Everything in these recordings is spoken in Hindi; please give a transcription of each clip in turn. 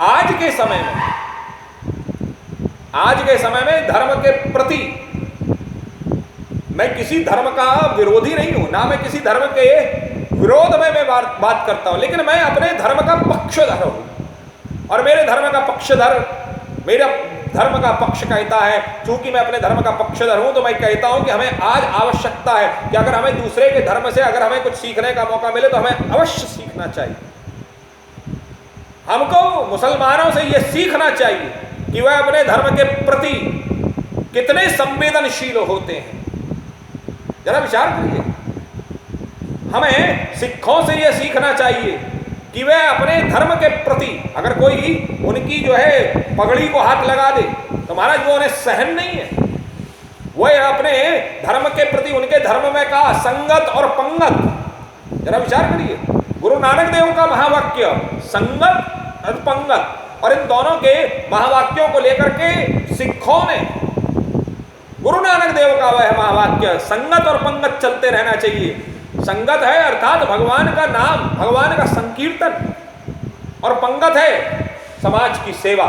आज के समय में धर्म के प्रति मैं किसी धर्म का विरोधी नहीं हूं, ना मैं किसी धर्म के विरोध में मैं बात करता हूं, लेकिन मैं अपने धर्म का पक्षधर हूं। और मेरे धर्म का पक्षधर, मेरा धर्म का पक्ष कहता है, चूंकि मैं अपने धर्म का पक्षधर हूं, तो मैं कहता हूं कि हमें आज आवश्यकता है कि अगर हमें दूसरे के धर्म से अगर हमें कुछ सीखने का मौका मिले तो हमें अवश्य सीखना चाहिए। हमको मुसलमानों से यह सीखना चाहिए कि वह अपने धर्म के प्रति कितने संवेदनशील होते हैं। जरा विचार करिए, हमें सिखों से यह सीखना चाहिए कि वे अपने धर्म के प्रति, अगर कोई उनकी जो है पगड़ी को हाथ लगा दे तो महाराज वो उन्हें सहन नहीं है। वह अपने धर्म के प्रति, उनके धर्म में कहा संगत और पंगत। जरा विचार करिए, गुरु नानक देव का महावाक्य संगत और पंगत, और इन दोनों के महावाक्यों को लेकर के सिखों ने, गुरु नानक देव का वह महावाक्य संगत और पंगत चलते रहना चाहिए। संगत है अर्थात भगवान का नाम, भगवान का संकीर्तन, और पंगत है समाज की सेवा।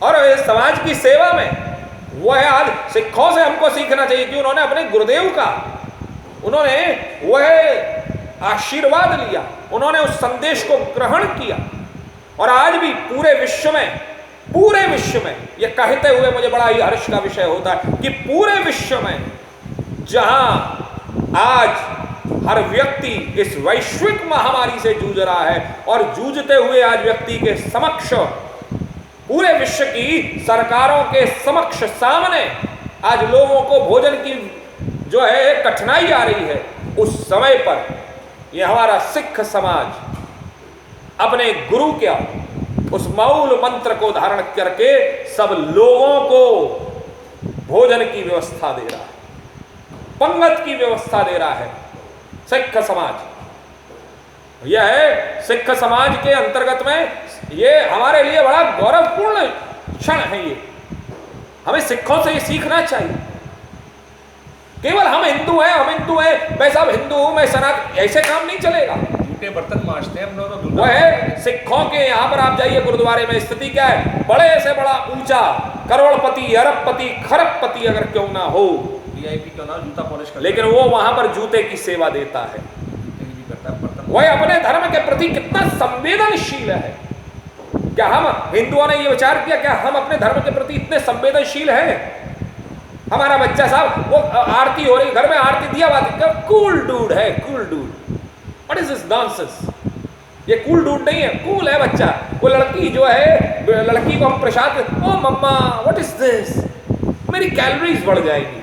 और इस समाज की सेवा में वह आज सिखों से हमको सीखना चाहिए कि उन्होंने अपने गुरुदेव का, उन्होंने वह आशीर्वाद लिया, उन्होंने उस संदेश को ग्रहण किया। और आज भी पूरे विश्व में यह कहते हुए मुझे बड़ा ही हर्ष का विषय होता है कि पूरे विश्व में जहां आज हर व्यक्ति इस वैश्विक महामारी से जूझ रहा है, और जूझते हुए आज व्यक्ति के समक्ष, पूरे विश्व की सरकारों के समक्ष सामने आज लोगों को भोजन की जो है कठिनाई आ रही है, उस समय पर यह हमारा सिख समाज अपने गुरु के उस मौल मंत्र को धारण करके सब लोगों को भोजन की व्यवस्था दे रहा है, पंगत की व्यवस्था दे रहा है। सिख समाज, यह है सिख समाज के अंतर्गत में ये हमारे लिए बड़ा गौरवपूर्ण क्षण है। ये हमें सिखों से ये सीखना चाहिए। केवल हम हिंदू हैं, मैं सब हिंदू हूं, मैं सनातन, ऐसे काम नहीं चलेगा। झूठे बर्तन मांजते हैं हम लोग तो। वह है सिखों के, यहां पर आप जाइए गुरुद्वारे में, स्थिति क्या है, बड़े से बड़ा ऊंचा करोड़पति, अरबपति, खरबपति अगर क्यों ना हो, वीआईपी क्यों ना, जूता पॉलिश करता, लेकिन वो वहां पर जूते की सेवा देता है। वह अपने धर्म के प्रति कितना संवेदनशील है। क्या हम हिंदुओं ने ये विचार किया, क्या हम अपने धर्म के प्रति इतने संवेदनशील हैं? हमारा बच्चा साहब, वो आरती हो रही, घर में आरती दिया बात, कूल डूड है, cool dude. What is this nonsense? ये कूल डूड नहीं है, कूल है बच्चा। वो लड़की जो है, लड़की को हम प्रसाद, ओ मम्मा व्हाट इज दिस, मेरी कैलोरीज बढ़ जाएगी।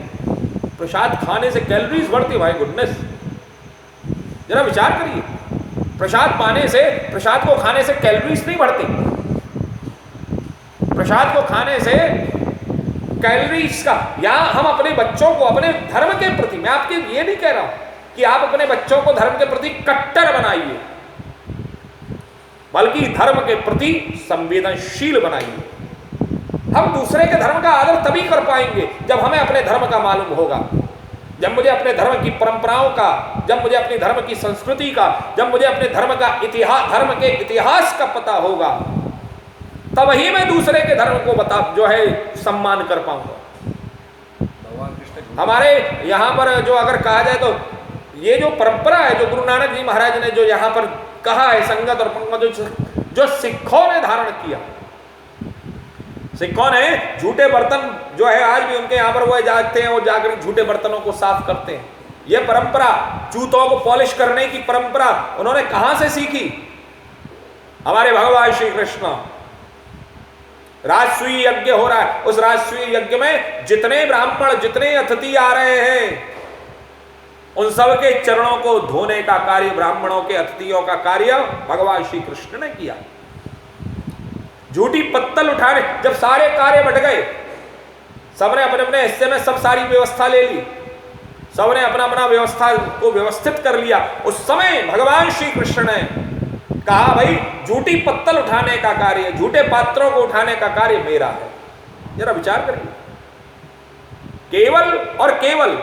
प्रसाद खाने से कैलोरीज बढ़ती, भाई गुडनेस, जरा विचार करिए। प्रसाद पाने से, प्रसाद को खाने से कैलोरीज नहीं बढ़ती। प्रसाद को खाने से कैलोरीज का, या हम अपने बच्चों को अपने धर्म के प्रति, मैं आपके ये नहीं कह रहा हूं कि आप अपने बच्चों को धर्म के प्रति कट्टर बनाइए, बल्कि धर्म के प्रति संवेदनशील बनाइए। हम दूसरे के धर्म का आदर तभी कर पाएंगे जब हमें अपने धर्म का मालूम होगा, जब मुझे अपने धर्म की परंपराओं का, जब मुझे अपनी धर्म की संस्कृति का, जब मुझे अपने धर्म का इतिहास, धर्म के इतिहास का पता होगा, तब ही मैं दूसरे के धर्म को जो है सम्मान कर पाऊंगा। हमारे यहाँ पर जो अगर कहा जाए तो ये जो परंपरा है, जो गुरु नानक जी महाराज ने जो यहाँ पर कहा है, संगत और पंगत, जो सिखों ने धारण किया, सिखों ने झूठे बर्तन जो है आज भी उनके यहाँ पर वो जाते हैं, वो जाकर झूठे बर्तनों को साफ करते हैं। ये परंपरा, जूतों को पॉलिश करने की परंपरा उन्होंने कहां से सीखी? हमारे भगवान श्री कृष्ण, राजसूय यज्ञ हो रहा है, उस राजसूय यज्ञ में जितने ब्राह्मण, जितने अतिथि आ रहे हैं, उन सब के चरणों को धोने का कार्य, ब्राह्मणों के अतिथियों का कार्य भगवान श्री कृष्ण ने किया। झूठी पत्तल उठाने, जब सारे कार्य बट गए, सबने अपने अपने हिस्से में सब सारी व्यवस्था ले ली, सबने अपना अपना व्यवस्था को व्यवस्थित कर लिया, उस समय भगवान श्री कृष्ण ने कहा, भाई झूठी पत्तल उठाने का कार्य, झूठे पात्रों को उठाने का कार्य मेरा है। जरा विचार करिए, केवल और केवल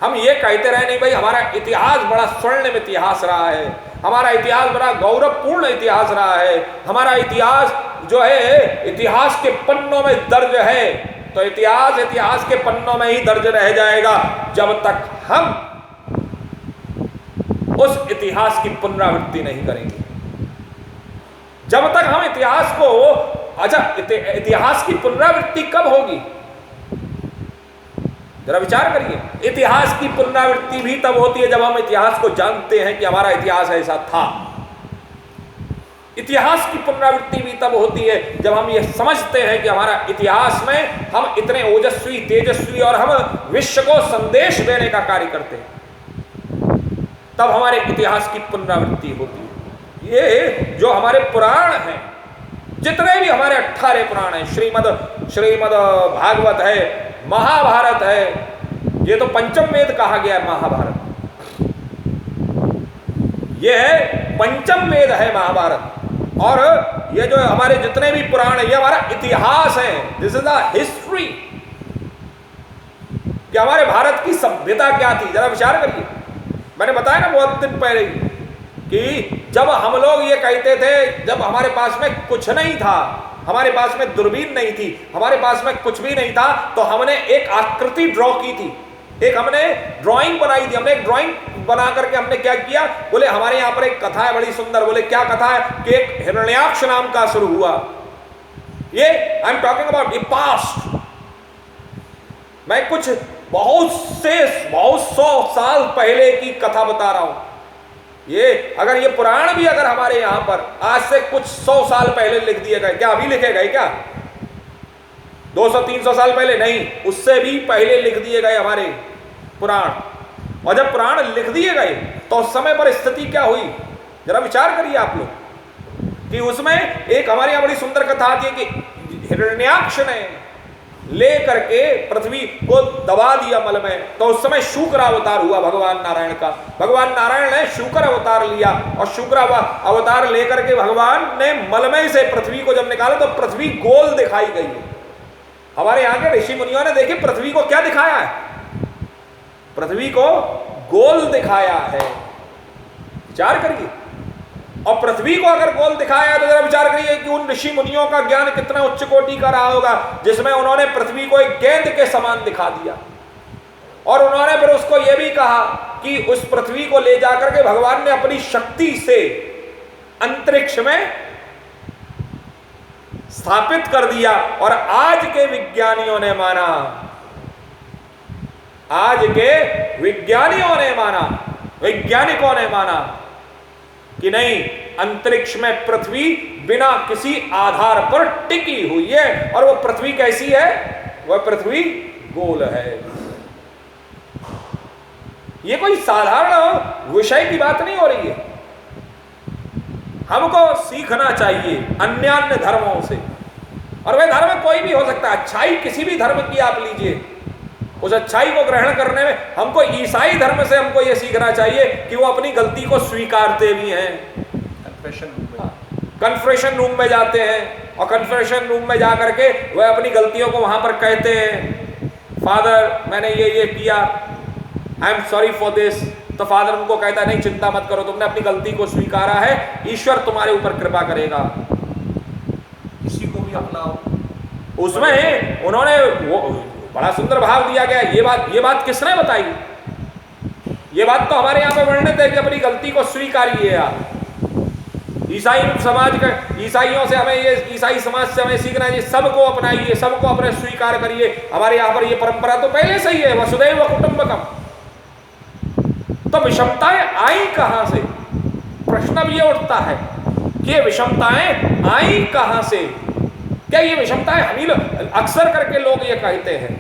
हम ये कहते रहे नहीं भाई हमारा इतिहास बड़ा स्वर्णिम इतिहास रहा है, हमारा इतिहास बड़ा गौरवपूर्ण इतिहास रहा है। हमारा इतिहास जो है इतिहास के पन्नों में दर्ज है, तो इतिहास के पन्नों में ही दर्ज रह जाएगा जब तक हम उस इतिहास की पुनरावृत्ति नहीं करेंगे। जब तक हम इतिहास को, अच्छा इतिहास की पुनरावृत्ति कब होगी, जरा विचार करिए। इतिहास की पुनरावृत्ति भी तब होती है जब हम इतिहास को जानते हैं कि हमारा इतिहास ऐसा था। इतिहास की पुनरावृत्ति भी तब होती है जब हम ये समझते हैं कि हमारा इतिहास में हम इतने ओजस्वी, तेजस्वी और हम विश्व को संदेश देने का कार्य करते हैं, तब हमारे इतिहास की पुनरावृत्ति होती है। ये जो हमारे पुराण हैं, जितने भी हमारे 18 पुराण हैं, श्रीमद भागवत है, महाभारत है, ये तो पंचम वेद कहा गया है महाभारत, ये है पंचम वेद है महाभारत। और ये जो हमारे जितने भी पुराण है ये हमारा इतिहास है, दिस इज द हिस्ट्री, कि हमारे भारत की सभ्यता क्या थी। जरा विचार करिए, मैंने बताया ना बहुत दिन पहले कि जब हम लोग ये कहते थे, जब हमारे पास में कुछ नहीं था, हमारे पास में दूरबीन नहीं थी, हमारे पास में कुछ भी नहीं था, तो हमने एक आकृति ड्रॉ की थी, एक हमने ड्राइंग बनाई थी। हमने एक ड्राइंग बना करके हमने क्या किया, बोले हमारे यहाँ पर एक कथा है बड़ी सुंदर। बोले क्या कथा है, कि एक हिरण्याक्ष नाम का असुर हुआ। ये I am talking about the past. मैं कुछ बहुत 100 साल पहले की कथा बता रहा हूं। ये अगर ये पुराण भी अगर हमारे यहां पर आज से कुछ 100 साल पहले लिख दिए गए, क्या अभी लिखे गए क्या 200-300 साल पहले? नहीं, उससे भी पहले लिख दिए गए हमारे पुराण। और जब पुराण लिख दिए गए तो उस समय पर स्थिति क्या हुई, जरा विचार करिए आप लोग, कि उसमें एक हमारे यहां बड़ी सुंदर कथा आती है कि हिरण्याक्ष ने ले करके पृथ्वी को दबा दिया मल में। तो उस समय शुक्र अवतार हुआ भगवान नारायण का। भगवान नारायण ने शुक्र अवतार लिया और शुक्र अवतार लेकर के भगवान ने मल में से पृथ्वी को जब निकाला तो पृथ्वी गोल दिखाई गई। हमारे यहाँ के ऋषि मुनियों ने देखिए पृथ्वी को क्या दिखाया है, पृथ्वी को गोल दिखाया है। विचार करिए, और पृथ्वी को अगर गोल दिखाया है तो जरा विचार करिए कि उन ऋषि मुनियों का ज्ञान कितना उच्च कोटि का रहा होगा, जिसमें उन्होंने पृथ्वी को एक गेंद के समान दिखा दिया। और उन्होंने फिर उसको यह भी कहा कि उस पृथ्वी को ले जाकर के भगवान ने अपनी शक्ति से अंतरिक्ष में स्थापित कर दिया। और आज के विज्ञानियों ने माना, आज के विज्ञानियों ने माना, वैज्ञानिकों ने माना कि नहीं, अंतरिक्ष में पृथ्वी बिना किसी आधार पर टिकी हुई है। और वो पृथ्वी कैसी है, वह पृथ्वी गोल है। ये कोई साधारण विषय की बात नहीं हो रही है, हमको सीखना चाहिए अन्य धर्मों से। और वह धर्म कोई भी हो सकता है, अच्छाई किसी भी धर्म की आप लीजिए, उस अच्छाई को ग्रहण करने में हमको ईसाई धर्म से हमको यह सीखना चाहिए कि वो अपनी गलती को स्वीकारते भी हैं। कन्फेशन रूम में जाते हैं और कन्फेशन रूम में जाकर के वह अपनी गलतियों को वहां पर कहते हैं, फादर मैंने ये किया, I am sorry for this. तो फादर उनको कहता है नहीं चिंता मत करो, तुमने अपनी गलती को स्वीकारा है, ईश्वर तुम्हारे ऊपर कृपा करेगा। किसी को भी अपनाओ। उसमें उन्होंने वो बड़ा सुंदर भाव दिया गया। ये बात किसने बताई? ये बात तो हमारे यहाँ पे वर्णित है कि अपनी गलती को स्वीकारिए आप। ईसाई समाज का, ईसाइयों से हमें ये, ईसाई समाज से हमें सीखना है, सबको अपनाइए, सबको अपने स्वीकार करिए। हमारे यहाँ पर ये परंपरा तो पहले से ही है, वसुदैव कुटुंबकम। तो विषमताएं आई कहां से? प्रश्न अब ये उठता है कि ये विषमताएं आई कहां से? क्या ये विषमताएं हम ही लोग, अक्सर करके लोग ये कहते हैं